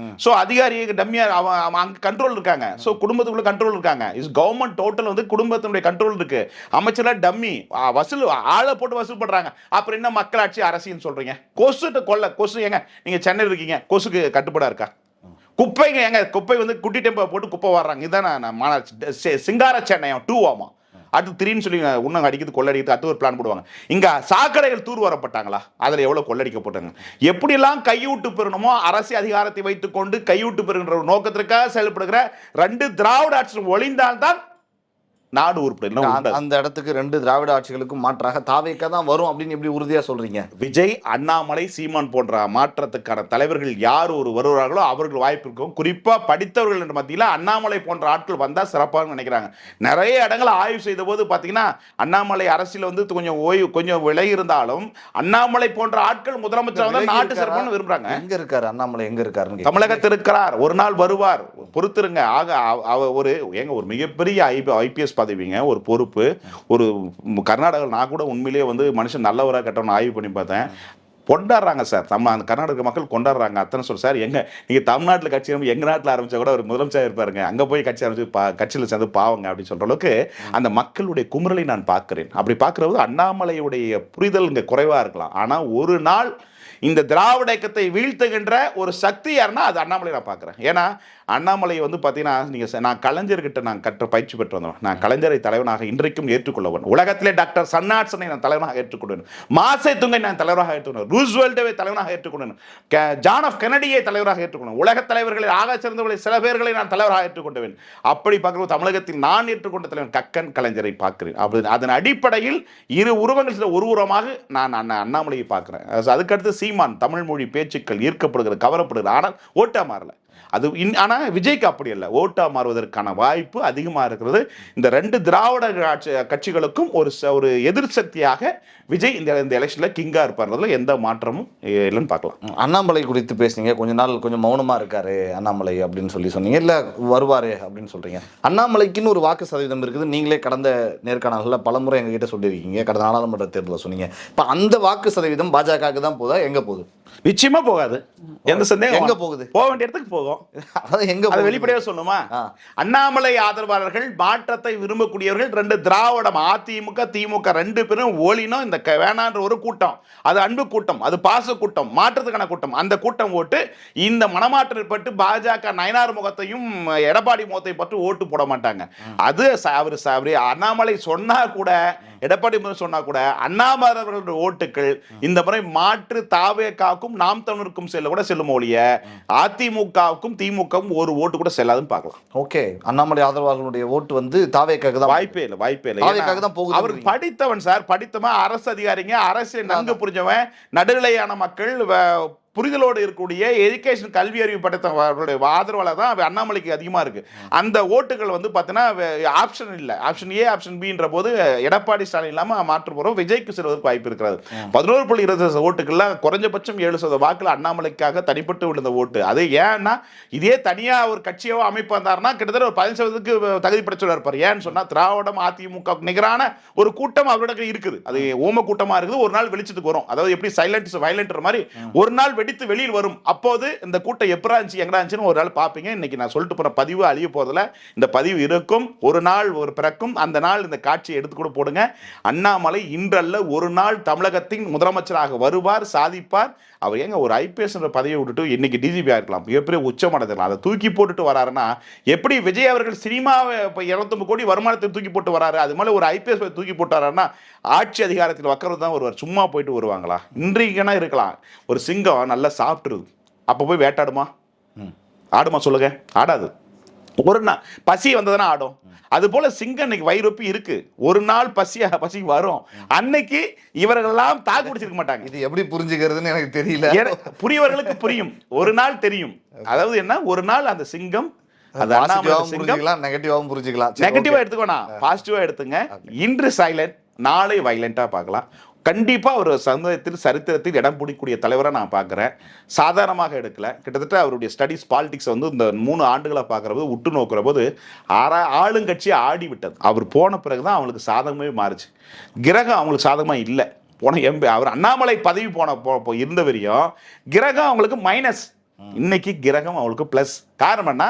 Speaker 1: சோ அதிகாரி அதிகாரியை டம்மியா அவன் அங்க கண்ட்ரோல் இருக்காங்க. ஸோ குடும்பத்துக்குள்ள கண்ட்ரோல் இருக்காங்க. இஸ் கவர்மெண்ட் டோட்டல் வந்து குடும்பத்தினுடைய கண்ட்ரோல் இருக்கு. அமைச்சரா டம்மி வசூல் ஆளை போட்டு வசூல் பண்றாங்க. அப்புறம் என்ன மக்களாட்சி அரசியல் சொல்றீங்க? கொசுட்ட கொல்ல கொசு ஏங்க நீங்க சென்னையில் இருக்கீங்க, கொசுக்கு கட்டுப்பாடா இருக்கா? குப்பைங்க எங்க குப்பை வந்து குட்டி டெம்போ போட்டு குப்பை வர்றாங்க. இதுதான் மாநகராட்சி. சிங்கார சென்னை 2 ஆமா, அடுத்து 3ன்னு சொல்லி உன்னம் அடிக்கிறது கொள்ளடிக்கிறது அடுத்து ஒரு பிளான் போடுவாங்க. இங்க சாக்கடைகள் தூர் வரப்பட்டாங்களா? அதுல எவ்வளவு கொள்ளடிக்கப்பட்டாங்க? எப்படியெல்லாம் கையூட்டு பெறணுமோ அரசு அதிகாரத்தை வைத்துக் கொண்டு கையூட்டு பெறுகின்ற ஒரு நோக்கத்திற்காக செயல்படுகிற 2 திராவிட ஆட்சி ஒளிந்தால்தான் நாடு உருப்படும்.
Speaker 2: அந்த இடத்துக்கு 2 திராவிட ஆட்சிகளுக்கும் மாற்றாக தாவேக்கா தான் வரும் அப்படின்னு எப்படி உறுதியா சொல்றீங்க?
Speaker 1: விஜய், அண்ணாமலை, சீமான் போன்ற மாற்றத்துக்கான தலைவர்கள் யார் வருவார்களோ அவர்கள் வாய்ப்பு இருக்கும். குறிப்பா படித்தவர்கள் என்ற மத்தியில் அண்ணாமலை போன்ற ஆட்கள் வந்தா சிறப்பாக நினைக்கிறாங்க. நிறைய இடங்களை ஆய்வு செய்த போது பாத்தீங்கன்னா அண்ணாமலை அரசியல் வந்து கொஞ்சம் விலகி இருந்தாலும் அண்ணாமலை போன்ற ஆட்கள் முதலமைச்சர் வந்து நாட்டு சிறப்புன்னு விரும்புறாங்க.
Speaker 2: எங்க இருக்காரு அண்ணாமலை? எங்க இருக்காரு?
Speaker 1: தமிழகத்தில் இருக்கிறார். ஒரு நாள் வருவார், பொறுத்திருங்க. ஒரு மிகப்பெரிய ஐபிஎஸ் பதவிங்க, ஒரு பொறுப்பு. ஒரு கர்நாடகாவில் நான் கூட உண்மையிலேயே வந்து மனுஷன் நல்லவராக கட்டணும்னு ஆய்வு பண்ணி பார்த்தேன். கொண்டாடுறாங்க சார், அந்த கர்நாடக மக்கள் கொண்டாடுறாங்க. அத்தனை சார் எங்க நீங்க தமிழ்நாட்டில் கட்சி எங்க நாட்டில் ஆரம்பிச்சா கூட ஒரு முதலமைச்சர் இருப்பாருங்க, அங்க போய் கட்சி ஆரம்பிச்சு கட்சியில் சேர்ந்து பாவங்க அப்படின்னு சொல்ற அளவுக்கு அந்த மக்களுடைய குமுறலை நான் பார்க்கிறேன். அப்படி பார்க்கறது அண்ணாமலையுடைய புரிதல் இங்க குறைவா இருக்கலாம். ஆனா ஒரு நாள் இந்த திராவிட இயக்கத்தை வீழ்த்துகின்ற ஒரு சக்தி யாருன்னா அது அண்ணாமலை நான் பார்க்குறேன். ஏன்னா அண்ணாமலை வந்து பார்த்தீங்கன்னா நான் கலைஞர்கிட்ட நான் பயிற்சி பெற்று வந்தவன். நான் கலைஞரை தலைவனாக இன்றைக்கும் ஏற்றுக்கொள்ளவன். உலகத்திலே டாக்டர் சன்னாட்சனை நான் தலைவனாக ஏற்றுக்கொண்டேன். மாசே துங்கை நான் தலைவராக ஏற்றுக்கொண்டேன். ரூஸ்வெல்ட்டை தலைவனாக ஏற்றுக்கொண்டேன். ஜான் ஆஃப் கெனடியை தலைவராக ஏற்றுக்கொண்டேன். உலக தலைவர்களில் ஆக சிறந்தவர்களை சில பேர்களை நான் தலைவராக ஏற்றுக்கொண்டவன். அப்படி பார்க்கும்போது தமிழகத்தில் நான் ஏற்றுக்கொண்ட தலைவன் கக்கன் கலைஞரை பார்க்கிறேன். அதன் அடிப்படையில் இரு உருவங்கள் ஒரு உருவமாக நான் அண்ணாமலையை பார்க்கிறேன். அதுக்கடுத்து சீமான் தமிழ் மொழி பேச்சுக்கள் ஈர்க்கப்படுகிற கவரப்படுகிற, ஆனால் ஓட்டா மாறல. அது ஆனால் விஜய்க்கு அப்படி இல்லை, ஓட்டா மாறுவதற்கான வாய்ப்பு அதிகமாக இருக்கிறது. இந்த 2 திராவிட கட்சிகளுக்கும் ஒரு எதிர் சக்தியாக விஜய் இந்த எலெக்ஷனில் கிங்காக இருப்பார்ல எந்த மாற்றமும் இல்லைன்னு பார்க்கலாம்.
Speaker 2: அண்ணாமலை குறித்து பேசுனீங்க, கொஞ்சம் மௌனமாக இருக்காரு அண்ணாமலை அப்படின்னு சொன்னீங்க, இல்லை வருவாரு அப்படின்னு சொல்றீங்க. அண்ணாமலைக்குன்னு ஒரு வாக்கு சதவீதம் இருக்குது. நீங்களே கடந்த நேர்காணல்களில் பலமுறை எங்ககிட்ட சொல்லியிருக்கீங்க, கடந்த நாடாளுமன்ற தேர்தலில் சொன்னீங்க. இப்போ அந்த வாக்கு சதவீதம் பாஜகவுக்கு தான் போதா, எங்கே போகுது?
Speaker 1: நிச்சயமா போகாது. எந்த சந்தேகம்?
Speaker 2: எங்க போகுது?
Speaker 1: போக வேண்டிய இடத்துக்கு போகும்.
Speaker 2: அதாவது எங்க
Speaker 1: அது வெளிப்படையா சொல்லுமா? அண்ணாமலை ஆதரவாளர்கள், மாற்றத்தை விரும்பக்கூடியவர்கள் 2 திராவிடம், அதிமுக திமுக 2 பேரும் ஓலினோம் இந்த வேணான்ற ஒரு கூட்டம். அது அன்பு கூட்டம், அது பாச கூட்டம், மாற்றத்துக்கான கூட்டம். அந்த கூட்டம் ஓட்டு இந்த மனமாற்றம் பட்டு பாஜக நயனார் முகத்தையும் எடப்பாடி முகத்தை பற்றி ஓட்டு போட மாட்டாங்க. அது அவரு அண்ணாமலை சொன்னா கூட, எடப்பாடி சொன்னா கூட அண்ணாமலை ஓட்டுகள் இந்த முறை மாற்று தாவேக்காவுக்கும் நாம் தமிழருக்கும் செல்ல கூட செல்லும் ஒழிய அதிமுகவுக்கும் திமுகவும் ஒரு ஓட்டு கூட செல்லாதுன்னு பார்க்கலாம்.
Speaker 2: ஓகே, அண்ணாமலை ஆதரவாளர்களுடைய ஓட்டு வந்து தாவேக்காவுக்கு தான்
Speaker 1: வாய்ப்பே இல்லை.
Speaker 2: தாவேக்காவுக்கு தான் போகுது.
Speaker 1: அவர் படித்தவன் சார், படித்தவன், அரசு அதிகாரிங்க, அரசு நன்கு புரிஞ்சவன், நடுநிலையான மக்கள், புரிதலோடு இருக்கக்கூடிய எஜுகேஷன் கல்வி அறிவு படைத்தவர்களுடைய ஆதரவாளர் தான் அண்ணாமலைக்கு அதிகமாக இருக்கு. அந்த ஓட்டுகள் வந்து பார்த்தீங்கன்னா ஆப்ஷன் இல்லை, ஆப்ஷன் ஏ ஆப்ஷன் பின்ற போது எடப்பாடி ஸ்டாலின் இல்லாமல் மாற்று போகிறோம் விஜய்க்கு செல்வதற்கு வாய்ப்பு இருக்கிறது. 11.20% ஓட்டுகள்லாம் குறைஞ்சபட்சம் 7% வாக்கில் அண்ணாமலைக்காக தனிப்பட்டு விழுந்த ஓட்டு. அது ஏன்னா இதே தனியாக ஒரு கட்சியோ அமைப்பு வந்தாருன்னா கிட்டத்தட்ட ஒரு 15% தகுதி படைச்சோட இருப்பார். ஏன்னு சொன்னால் திராவிடம் அதிமுக நிகரான ஒரு கூட்டம் அவரோட இருக்குது. அது ஓம கூட்டமாக இருக்குது. ஒரு நாள் வெளிச்சத்துக்கு வரும். அதாவது எப்படி சைலண்ட் வயலண்ட் மாதிரி ஒரு நாள் வெடித்து வெளியில் வரும். அப்போது இந்த கூட்டம் எப்பரா இருந்துச்சு எங்கடா இருந்துச்சுன்னு ஒரு நாள் பார்ப்பீங்க. இன்னைக்கு நான் சொல்லிட்டு போற பதிவு அழிய போறதுல இந்த பதிவு இருக்கும். ஒரு நாள் ஒரு பிறக்கும். அந்த நாள் இந்த காட்சியை எடுத்து கூட போடுங்க. அண்ணாமலை இன்றல்ல ஒரு நாள் தமிழகத்தின் முதலமைச்சராக வருவார், சாதிப்பார். அவர் எங்க ஒரு ஐபிஎஸ் பதவியை விட்டுட்டு இன்னைக்கு டிஜிபியா இருக்கலாம், மிகப்பெரிய உச்சமடைந்திருக்கலாம். அதை தூக்கி போட்டுட்டு வராருன்னா எப்படி விஜய் அவர்கள் சினிமாவை 209 கோடி வருமானத்தை தூக்கி போட்டு வராரு, அது மாதிரி ஒரு ஐபிஎஸ் தூக்கி போட்டு வராருன்னா ஆட்சி அதிகாரத்தில் வைக்கிறது தான் வருவார். சும்மா போயிட்டு வருவாங்களா? இன்றைக்குன்னா இருக்கலாம். ஒரு சிங்கம் நல்லா சாப்பிட்டுருது, அப்போ போய் வேட்டாடுமா? ஆடுமா சொல்லுங்க? ஆடாது. ஒரு நாள் பசி வந்ததுன்னா ஆடும். அது போல சிங்கம் இன்னைக்கு வயிறொப்பி இருக்கு. ஒரு நாள் பசி வரும். அன்னைக்கு இவர்களெல்லாம் தாக்கு பிடிச்சிருக்க மாட்டாங்க.
Speaker 2: இது எப்படி புரிஞ்சுக்கிறதுன்னு எனக்கு தெரியல.
Speaker 1: புரியவர்களுக்கு புரியும், ஒரு நாள் தெரியும். அதாவது என்ன, ஒரு நாள் அந்த சிங்கம்
Speaker 2: நெகட்டிவாவும் புரிஞ்சுக்கலாம்.
Speaker 1: நெகட்டிவா எடுத்துக்கோனா பாசிட்டிவா எடுத்துங்க. இன்று சைலண்ட், நாளை வைலண்டா பார்க்கலாம். கண்டிப்பா ஒரு சமுதாயத்தில் சரித்திரத்தில் இடம் பிடிக்கக்கூடிய தலைவராக நான் பார்க்குறேன். சாதாரணமாக எடுக்கல. கிட்டத்தட்ட அவருடைய ஸ்டடிஸ் பாலிடிக்ஸ் வந்து இந்த 3 ஆண்டுகளை பார்க்குற போது உற்று நோக்கிற போது ஆளுங்கட்சி ஆடி விட்டது. அவர் போன பிறகுதான் அவங்களுக்கு சாதகமே மாறுச்சு. கிரகம் அவங்களுக்கு சாதகமாக இல்லை. போன அவர் அண்ணாமலை பதவி இருந்த வரையும் கிரகம் அவங்களுக்கு மைனஸ். இன்னைக்கு கிரகம் அவளுக்கு பிளஸ். காரணம் என்ன,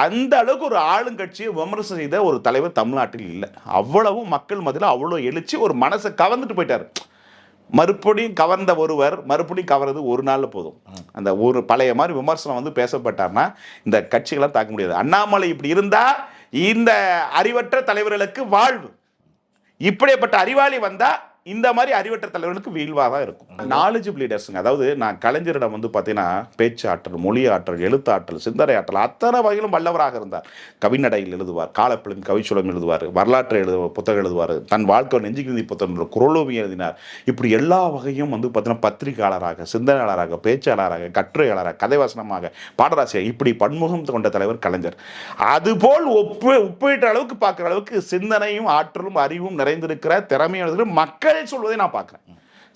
Speaker 1: அந்த அளவுக்கு ஒரு ஆளுங்கட்சியை விமர்சனம் செய்த ஒரு தலைவர் தமிழ்நாட்டில் இல்லை. அவ்வளவும் மக்கள் மத்தியில் அவ்வளோ எழுச்சி, ஒரு மனசை கவர்ந்துட்டு போயிட்டார். மறுபடியும் கவர்ந்த ஒருவர் மறுபடியும் கவர்றது ஒரு நாளில் போதும். அந்த ஒரு பழைய மாதிரி விமர்சனம் வந்து பேசப்பட்டார்னா இந்த கட்சிகளாம் தாக்க முடியாது. அண்ணாமலை இப்படி இருந்தா இந்த அறிவற்ற தலைவர்களுக்கு வாழ்வு, இப்படிப்பட்ட அறிவாளி வந்தா இந்த மாதிரி அறிவற்ற தலைவர்களுக்கு வீழ்வாக தான் இருக்கும். நாலேஜபிள் லீடர்ஸுங்க, அதாவது நான் கலைஞரிடம் வந்து பார்த்தீங்கன்னா பேச்சு ஆற்றல், மொழி ஆற்றல், எழுத்தாற்றல், சிந்தனை ஆற்றல் அத்தனை வகையிலும் வல்லவராக இருந்தார். கவிநடையில் எழுதுவார், காலப்பிலும் கவிச்சுலம் எழுதுவார், வரலாற்று புத்தகம் எழுதுவார், தன் வாழ்க்கை நெஞ்சுக்கு நீதி புத்தகம், குரலோவியம் எழுதினார். இப்படி எல்லா வகையும் வந்து பார்த்தீங்கன்னா பத்திரிகையாளராக, சிந்தனையாளராக, பேச்சாளராக, கட்டுரையாளராக, கதைவாசனமாக, பாடராசிரியர், இப்படி பன்முகம் கொண்ட தலைவர் கலைஞர். அதுபோல் ஒப்பிட்ட அளவுக்கு பார்க்குற அளவுக்கு சிந்தனையும் ஆற்றலும் அறிவும் நிறைந்திருக்கிற திறமையான மக்கள் சொல்வதை நான் பார்க்குறேன்.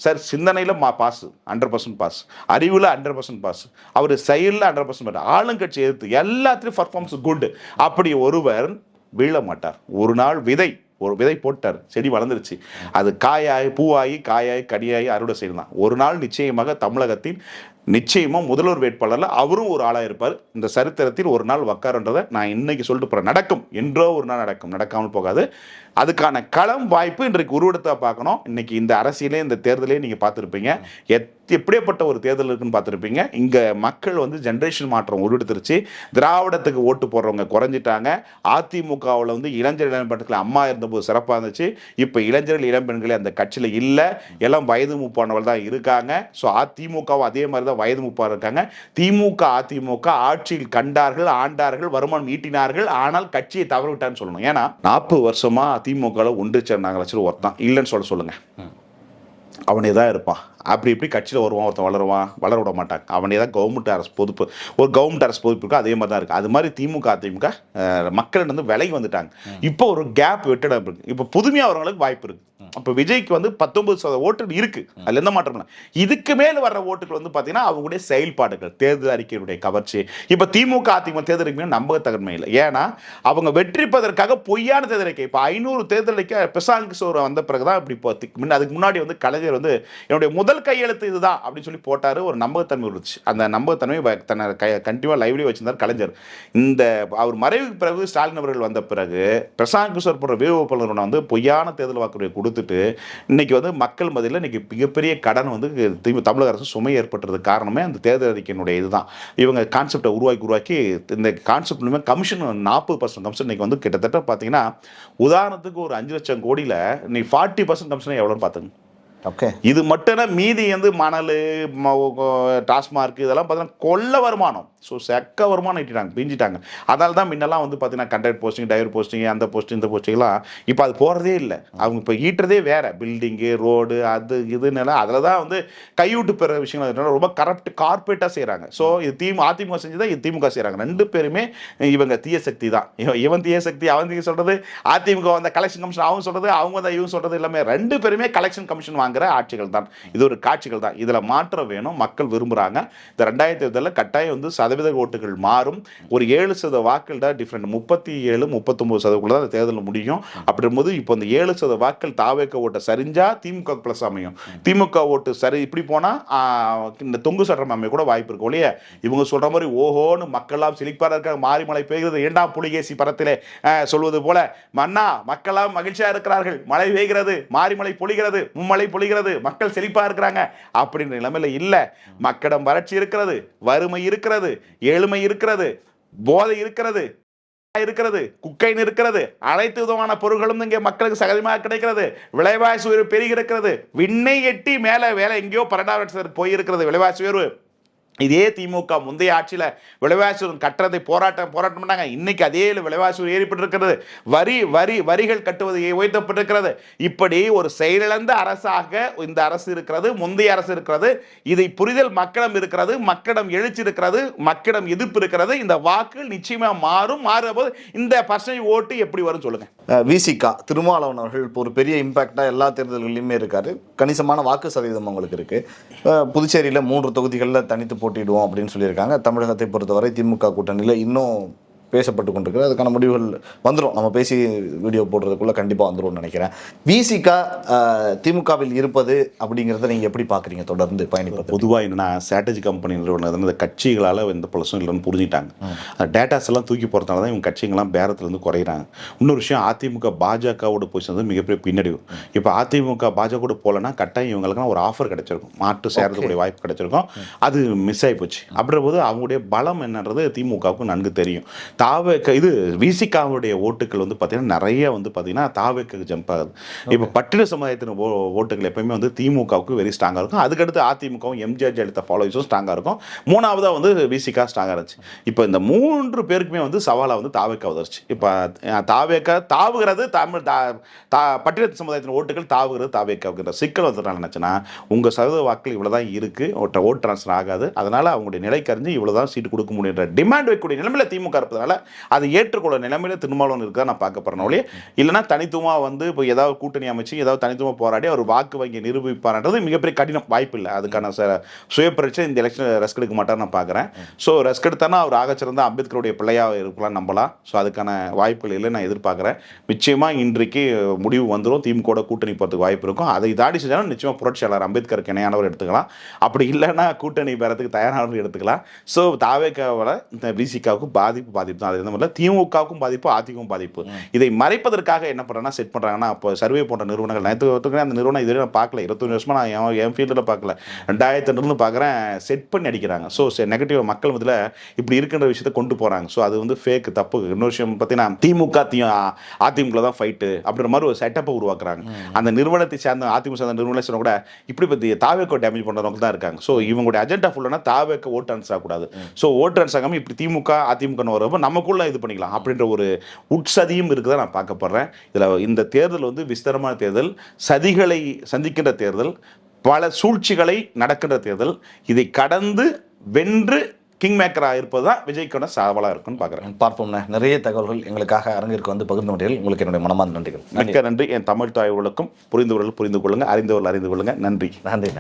Speaker 1: சார் சிந்தனையில் பாஸ் 100% பாஸ், அறிவில் 100% பாஸ், அவர் செயலில் 100% ஆளுங்கட்சி எதிர்த்து எல்லாத்துலேயும் பர்ஃபார்மன்ஸ் குட். அப்படி ஒருவர் வீழ மாட்டார். ஒரு நாள் ஒரு விதை போட்டார், செடி வளர்ந்துருச்சு, அது காயாகி பூவாகி காயாகி கடியாகி அறுவடை செய்யலாம். ஒரு நாள் நிச்சயமாக தமிழகத்தின் நிச்சயமாக முதல்வர் வேட்பாளரில் அவரும் ஒரு ஆளாக இருப்பார். இந்த சரித்திரத்தில் ஒரு நாள் வக்காருன்றதை நான் இன்னைக்கு சொல்லிட்டு போகிறேன். நடக்கும், என்றோ ஒரு நாள் நடக்கும், நடக்காமல் போகாது. அதுக்கான களம் வாய்ப்பு இன்றைக்கு உருவெடுத்தா பார்க்கணும். இன்னைக்கு இந்த அரசியலே இந்த தேர்தலே நீங்கள் பார்த்துருப்பீங்க, எப்படியப்பட்ட ஒரு தேர்தல் இருக்குன்னு பார்த்துருப்பீங்க. இங்கே மக்கள் வந்து ஜென்ரேஷன் மாற்றம் உருவெடுத்துருச்சு. திராவிடத்துக்கு ஓட்டு போடுறவங்க குறைஞ்சிட்டாங்க. அதிமுகவில் வந்து இளைஞர் இளம்பெண்கள் அம்மா இருந்தபோது சிறப்பாக இருந்துச்சு. இப்போ இளைஞர்கள் இளம்பெண்களே அந்த கட்சியில் இல்லை, எல்லாம் வயது மூப்பானவர்கள் தான் இருக்காங்க. ஸோ அதிமுகவும் அதே மாதிரி தான் வயது மூப்பாக இருக்காங்க. திமுக அதிமுக ஆட்சியில் கண்டார்கள், ஆண்டார்கள், வருமானம் ஈட்டினார்கள், ஆனால் கட்சியை தவறு விட்டான்னு சொல்லணும். ஏன்னா 40 வருஷமா திமுகவில் ஒன்று சேர்ந்தாங்களா சரி ஒருத்தான் இல்லைன்னு சொல்லுங்க, அவனே தான் இருப்பான். அப்படி இப்படி கட்சியில் வருவான், ஒருத்தன் வளர விட மாட்டாங்க. அவனே தான் கவர்மெண்ட் அரசு பொறுப்பு, ஒரு கவர்மெண்ட் அரசு பொறுப்பு இருக்கோ அதே மாதிரி தான் இருக்குது. அது மாதிரி திமுக அதிமுக மக்கள் வந்து விலகி வந்துட்டாங்க. இப்போ ஒரு கேப் விட்டுட இருக்கு. இப்போ புதுமையாக வரவங்களுக்கு வாய்ப்பு இருக்குது. அப்போ விஜய்க்கு வந்து 19% ஓட்டுகள் இருக்குது, அதில் எந்த மாற்றம் இல்லை. இதுக்கு மேல் வர்ற ஓட்டுகள் வந்து பார்த்தீங்கன்னா அவங்களுடைய செயல்பாடுகள், தேர்தல் அறிக்கையுடைய கவர்ச்சி. இப்போ திமுக அதிமுக தேர்தல் அறிக்கை நம்பகத்தன்மை இல்லை. ஏன்னா அவங்க வெற்றிப்பதற்காக பொய்யான தேர்தல் அறிக்கை. இப்போ 500 தேர்தல் அறிக்கை பிரசாந்த் கிஷோர் வந்த பிறகு தான் இப்படி அதுக்கு முன்னாடி வந்து கலைஞர் வந்து என்னுடைய முதல் கையெழுத்து இதுதான் அப்படின்னு சொல்லி போட்டார். ஒரு நம்பகத்தன்மை இருந்துச்சு. அந்த நம்பகத்தன்மை தன்னை கண்டிப்பாக லைவ்லேயே வச்சிருந்தார் கலைஞர். இந்த அவர் மறைவுக்கு பிறகு ஸ்டாலின் அவர்கள் வந்த பிறகு பிரசாந்த் கிஷோர் போன்ற வேட்பாளர் வந்து பொய்யான தேர்தல் வாக்குறுதியை கொடுத்துட்டு இன்னைக்கு வந்து மக்கள் மத்தியில் இன்னைக்கு மிகப்பெரிய கடன் வந்து தமிழக அரசு சுமை ஏற்பட்டதுக்கு காரணமே அந்த தேர்தல் அறிக்கையினுடைய இதுதான். இவங்க கான்செப்டை உருவாக்கி இந்த கான்செப்ட் மூலமாக கமிஷன் 40% கமிஷன் இன்னைக்கு வந்து கிட்டத்தட்ட பார்த்தீங்கன்னா உதாரணத்துக்கு ஒரு 5 லட்சம் கோடியில் இன்னைக்கு 40% கமிஷன் எவ்வளோன்னு பார்த்துங்க.
Speaker 2: ஓகே,
Speaker 1: இது மட்டும்னா மீதி வந்து மணல், டாஸ்மார்க் இதெல்லாம் பார்த்தீங்கன்னா கொள்ள வருமானம். ஸோ செக்க வருமானம் ஈட்டிட்டாங்க, பிஞ்சிட்டாங்க. அதனால தான் முன்னெல்லாம் வந்து பார்த்தீங்கன்னா கண்டக்ட் போஸ்டிங், டிரைவர் போஸ்டிங், அந்த போஸ்டிங் இந்த போஸ்டிங்லாம் இப்போ அது போகிறதே இல்லை. அவங்க இப்போ ஈட்டுறதே வேறு, பில்டிங்கு ரோடு அது இதுன்னு அதில் தான் வந்து கைவிட்டு பெற விஷயங்கள் ரொம்ப கரப்ட் கார்பரேட்டாக செய்கிறாங்க. ஸோ இது அதிமுக செஞ்சு தான் இது திமுக செய்கிறாங்க. 2 பேருமே இவங்க தீய சக்தி தான். இவன் தீய சக்தி, அவன் தீய சொல்கிறது, அதிமுக வந்த கலெக்ஷன் கமிஷன் அவங்க சொல்கிறது, அவங்க தான் இவங்க சொல்கிறது, எல்லாமே 2 பேருமே கலெக்ஷன் கமிஷன் வாங்குற ஆட்சிகள் தான். இது ஒரு காட்சிகள் தான். இதில் மாற்றம் வேணும், மக்கள் விரும்புகிறாங்க. இந்த 2000 தேர்தலில் கட்டாயம் வந்து சதவீத ஓட்டுகள் மாறும். ஒரு 7% வாக்கள் தான் டிஃப்ரெண்ட். 37-39% தான் தேர்தல் முடியும். அப்படிங்கும்போது இப்போ இந்த 7% வாக்கள் தாவேக்க ஓட்டை சரிஞ்சா திமுக பிளஸ் அமையும். திமுக ஓட்டு சரி இப்படி போனால் இந்த தொங்கு சட்டம் அமைய கூட வாய்ப்பு இருக்கு. ஒழிய இவங்க சொல்ற மாதிரி ஓஹோன்னு மக்கள்லாம் சிலிப்பாக இருக்காங்க, மாரிமலை பெய்கிறது, ஏண்டாம் புலிகேசி படத்திலே சொல்வது போல மன்னா மக்கள்லாம் மகிழ்ச்சியா இருக்கிறார்கள், மழை பெய்கிறது, மாரிமலை பொழிகிறது, மும்மலை பொழிகிறது, மக்கள் செழிப்பா இருக்கிறாங்க அப்படின்ற நிலைமையில இல்ல. மக்களிடம் வறட்சி இருக்கிறது, வறுமை இருக்கிறது, ஏழ்மை இருக்கிறது, போதை இருக்கிறது, குக்கைன் இருக்கிறது, அனைத்து விதமான பொருட்களும் இங்கே மக்களுக்கு சகஜமாக கிடைக்கிறது. விலைவாசி உயர்வு பெருகி இருக்கிறது, விண்ணை எட்டி மேலே வேலை எங்கேயோ 12 போயிருக்கிறது விலைவாசி உயர்வு. இதே திமுக முந்தைய ஆட்சியில் விலைவாசி கட்டுறதை போராட்டம் பண்ணாங்க. இன்னைக்கு அதே விலைவாசி ஏறிப்பட்டிருக்கிறது, வரிகள் கட்டுவது உயர்த்தப்பட்டிருக்கிறது. இப்படி ஒரு செயலிழந்த அரசாக இந்த அரசு இருக்கிறது, முந்தைய அரசு இருக்கிறது. இதை புரிதல் மக்களிடம் இருக்கிறது, மக்களிடம் எழுச்சி இருக்கிறது, மக்களிடம் எதிர்ப்பு இருக்கிறது. இந்த வாக்கு நிச்சயமாக மாறுற போது இந்த பர்சன்டேஜ் ஓட்டு எப்படி வரும் சொல்லுங்க.
Speaker 2: விசிகா திருமாவளவன் அவர்கள் இப்போ ஒரு பெரிய இம்பாக்டா எல்லா தேர்தல்களிலுமே இருக்காரு. கணிசமான வாக்கு சதவீதம் அவங்களுக்கு இருக்கு. புதுச்சேரியில் 3 தொகுதிகளில் தனித்து போட்டிடுவோம் அப்படின்னு சொல்லியிருக்காங்க. தமிழகத்தை பொறுத்தவரை திமுக கூட்டணியில் இன்னும் பேசப்பட்டு கொண்டிருக்கிறது. அதுக்கான முடிவுகள் வந்துடும், நம்ம பேசி வீடியோ போடுறதுக்குள்ள கண்டிப்பாக வந்துடும் நினைக்கிறேன். விசிகா திமுகவில் இருப்பது அப்படிங்கிறத நீங்கள் எப்படி பார்க்குறீங்க தொடர்ந்து பயணிப்பது?
Speaker 1: பொதுவாக என்னன்னா ஸ்ட்ராட்டஜி கம்பெனி நிறுவனம் இந்த கட்சிகளால் எந்த பழசும் இல்லைன்னு புரிஞ்சுட்டாங்க. டேட்டாஸ் எல்லாம் தூக்கி போகிறதுனால தான் இவங்க கட்சிகள்லாம் பேரத்துலேருந்து குறையிறாங்க. இன்னொரு விஷயம், அதிமுக பாஜகவோட போய் சேர்ந்தது மிகப்பெரிய பின்னடைவு. இப்போ அதிமுக பாஜக போலன்னா கட்டாயம் இவங்களுக்குலாம் ஒரு ஆஃபர் கிடைச்சிருக்கும், மாற்று சேரக்கூடிய வாய்ப்பு கிடைச்சிருக்கும். அது மிஸ் ஆகி போச்சு. அப்படின்ற போது அவங்களுடைய பலம் என்னன்றது திமுகவுக்கு நன்கு தெரியும். இது விசிகாவுடைய ஓட்டுகள் வந்து பார்த்தீங்கன்னா நிறைய வந்து பார்த்தீங்கன்னா தாவேக்கு ஜம்ப் ஆகுது. இப்போ பட்டியல் சமுதாயத்தின் ஓட்டுகள் எப்பயுமே வந்து திமுகவுக்கு வெரி ஸ்ட்ராங்காக இருக்கும். அதுக்கடுத்து அதிமுகவும் எம்ஜிஆர் ஜெயலலிதா ஃபாலோவர்ஸும் ஸ்ட்ராங்காக இருக்கும். மூணாவதாக வந்து விசிகா ஸ்ட்ராங்காக இருந்துச்சு. இப்போ இந்த 3 பேருக்குமே வந்து சவாலாக வந்து தாவேக்கா வந்துருச்சு. இப்போ தாவேக்கா தாவுகிறது தமிழ் பட்டியல் சமுதாயத்தின் ஓட்டுகள் தாவுகிறது தாவேக்காவுக்கு சிக்கல் வந்ததுனால நினச்சுன்னா உங்கள் சதவீத வாக்கள் இவ்வளோ தான் இருக்குது, ஓட் ட்ரான்ஸ்ஃபர் ஆகாது, அதனால் அவங்களுடைய நிலைக்கு அறிஞ்சு இவ்வளோ தான் சீட்டு கொடுக்க முடியுன்ற டிமாண்ட் வைக்கக்கூடிய நிலைமையில் திமுக இருப்பதனால அதை ஏற்றுக்கொள்ள நிலைமையில் திருமாவளவன் இருக்கா நான் பார்க்க போகிறேன். ஒழிய இல்லைனா தனித்துவமாக வந்து இப்போ ஏதாவது கூட்டணி அமைச்சு ஏதாவது தனித்துவமாக போராடி அவர் வாக்கு வங்கி நிரூபிப்பார்ன்றது மிகப்பெரிய கடினம், வாய்ப்பு இல்லை. அதுக்கான சுய பரீட்சை இந்த எலெக்ஷன் ரெஸ்க் எடுக்க மாட்டார் நான் பார்க்குறேன். ஸோ ரெஸ்க் எடுத்தானா அவர் ஆகச்சிறந்த அம்பேத்கருடைய பிள்ளையாக இருக்கலாம் நம்பலாம். ஸோ அதுக்கான வாய்ப்புகள் இல்லை நான் எதிர்பார்க்குறேன். நிச்சயமாக இன்றைக்கு முடிவு வந்துடும், திமுக கூட்டணி போகிறதுக்கு வாய்ப்பு இருக்கும். அதை தாடி செஞ்சாலும் நிச்சயமாக புரட்சியாளர் அம்பேத்கருக்கு இணையானவர் எடுத்துக்கலாம். அப்படி இல்லைன்னா கூட்டணி பெறத்துக்கு தயாரானவர் எடுத்துக்கலாம். ஸோ தாவேக்காவில் இந்த விசிகாவுக்கு பாதிப்பு தான். அது எந்த மாதிரி திமுகவுக்கும் பாதிப்பு, அதிமுகவும் பாதிப்பு. இதை மறைப்பதற்காக என்ன பண்ணுறாங்கன்னா செட் பண்ணுறாங்கன்னா, இப்போ சர்வே போன்ற நிறுவனங்கள் நேற்று அந்த நிறுவனம் இதுவரை நான் பார்க்கல, 25 வருஷமாக நான் என் ஃபீல்டில் பார்க்கல, 2002 பார்க்குறேன், செட் பண்ணி அடிக்கிறாங்க. ஸோ நெகட்டிவ் மக்கள் இதில் இப்படி இருக்கின்ற விஷயத்தை கொண்டு போகிறாங்க. ஸோ அது வந்து ஃபேக், தப்பு. இன்னொரு விஷயம் பார்த்தீங்கன்னா திமுக அதிமுக தான் ஃபைட்டு அப்படின்ற மாதிரி ஒரு செட்டப்பை உருவாக்குறாங்க. அந்த நிறுவனத்தை சேர்ந்த அதிமுக சேர்ந்த நிறுவனம் கூட இப்படி பற்றி தாவேக்கோ டேமேஜ் பண்ணுறவங்க தான் இருக்காங்க. ஸோ இவங்களுடைய அஜெண்டா ஃபுல்லானா தாவேக்கோ ஓட் ட்ரான்ஸ்ஃபர் ஆகக்கூடாது. ஸோ ஓட் ட்ரான்ஸ்ஃபர் ஆகாமல் இப்படி திமுக அதிமுகன்னு வரப்போ நமக்குள்ள இது பண்ணிக்கலாம் அப்படின்ற ஒரு உட்சதியும் இருக்குதா நான் பார்க்கப்படுறேன். இதில் இந்த தேர்தல் வந்து விஸ்தரமான தேர்தல், சதிகளை சந்திக்கின்ற தேர்தல், பல சூழ்ச்சிகளை நடக்கின்ற தேர்தல். இதை கடந்து வென்று கிங் மேக்கராக இருப்பது தான் விஜய்க்கான சவாலாக இருக்குன்னு பார்க்குறேன்.
Speaker 2: பார்ப்போம்ண்ணே. நிறைய தகவல்கள் எங்களுக்காக அரங்கிற்கு வந்து பகிர்ந்து கொண்டீர்கள். உங்களுக்கு என்னுடைய மனமார்ந்த நன்றிகள்.
Speaker 1: மிக்க நன்றி. என் தமிழ் தாய்களுக்கும் புரிந்து கொள்ளுங்கள், அறிந்தவர்கள் அறிந்து கொள்ளுங்கள். நன்றி.
Speaker 2: நன்றி.